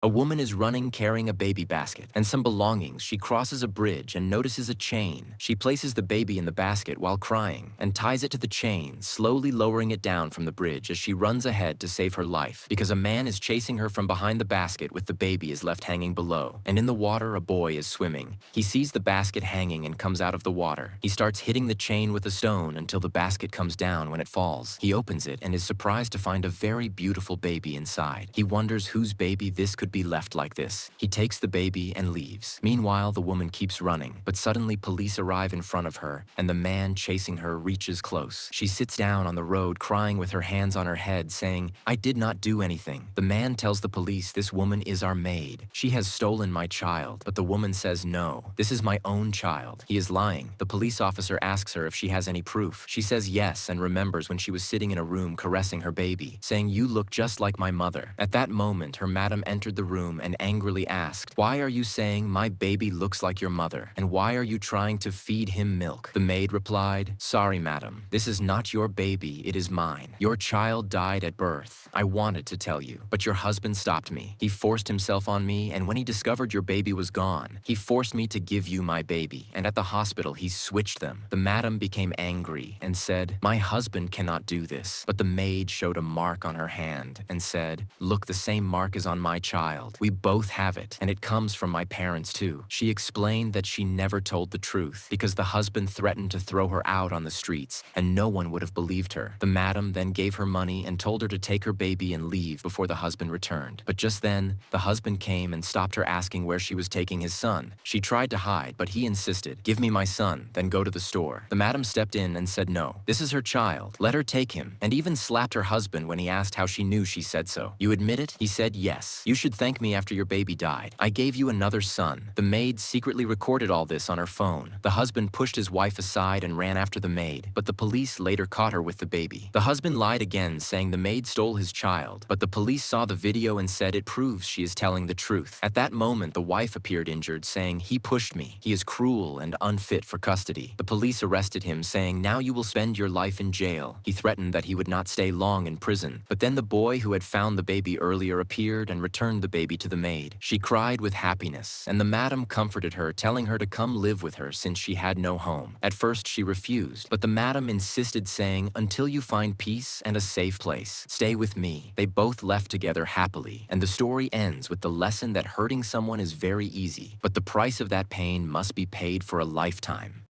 A woman is running carrying a baby basket and some belongings. She crosses a bridge and notices a chain. She places the baby in the basket while crying and ties it to the chain, slowly lowering it down from the bridge as she runs ahead to save her life because a man is chasing her from behind the basket with the baby is left hanging below. And in the water, a boy is swimming. He sees the basket hanging and comes out of the water. He starts hitting the chain with a stone until the basket comes down when it falls. He opens it and is surprised to find a very beautiful baby inside. He wonders whose baby this could be left like this. He takes the baby and leaves. Meanwhile, the woman keeps running, but suddenly police arrive in front of her, and the man chasing her reaches close. She sits down on the road crying with her hands on her head, saying, "I did not do anything." The man tells the police this woman is our maid. She has stolen my child, but the woman says no. This is my own child. He is lying. The police officer asks her if she has any proof. She says yes and remembers when she was sitting in a room caressing her baby, saying, "You look just like my mother." At that moment, her madam entered the room and angrily asked, "Why are you saying my baby looks like your mother? And why are you trying to feed him milk?" The maid replied, "Sorry, madam. This is not your baby, it is mine. Your child died at birth. I wanted to tell you, but your husband stopped me. He forced himself on me, and when he discovered your baby was gone, he forced me to give you my baby, and at the hospital he switched them." The madam became angry and said, "My husband cannot do this." But the maid showed a mark on her hand and said, "Look, the same mark is on my child. We both have it, and it comes from my parents too." She explained that she never told the truth because the husband threatened to throw her out on the streets, and no one would have believed her. The madam then gave her money and told her to take her baby and leave before the husband returned. But just then, the husband came and stopped her asking where she was taking his son. She tried to hide, but he insisted, "Give me my son, then go to the store." The madam stepped in and said no. This is her child. Let her take him, and even slapped her husband when he asked how she knew she said so. "You admit it?" He said, "Yes. You should thank me after your baby died. I gave you another son." The maid secretly recorded all this on her phone. The husband pushed his wife aside and ran after the maid, but the police later caught her with the baby. The husband lied again, saying the maid stole his child, but the police saw the video and said it proves she is telling the truth. At that moment, the wife appeared injured, saying, "He pushed me. He is cruel and unfit for custody." The police arrested him, saying, "Now you will spend your life in jail." He threatened that he would not stay long in prison. But then the boy who had found the baby earlier appeared and returned the baby to the maid. She cried with happiness, and the madam comforted her, telling her to come live with her since she had no home. At first she refused, but the madam insisted, saying, "Until you find peace and a safe place, stay with me." They both left together happily, and the story ends with the lesson that hurting someone is very easy, but the price of that pain must be paid for a lifetime.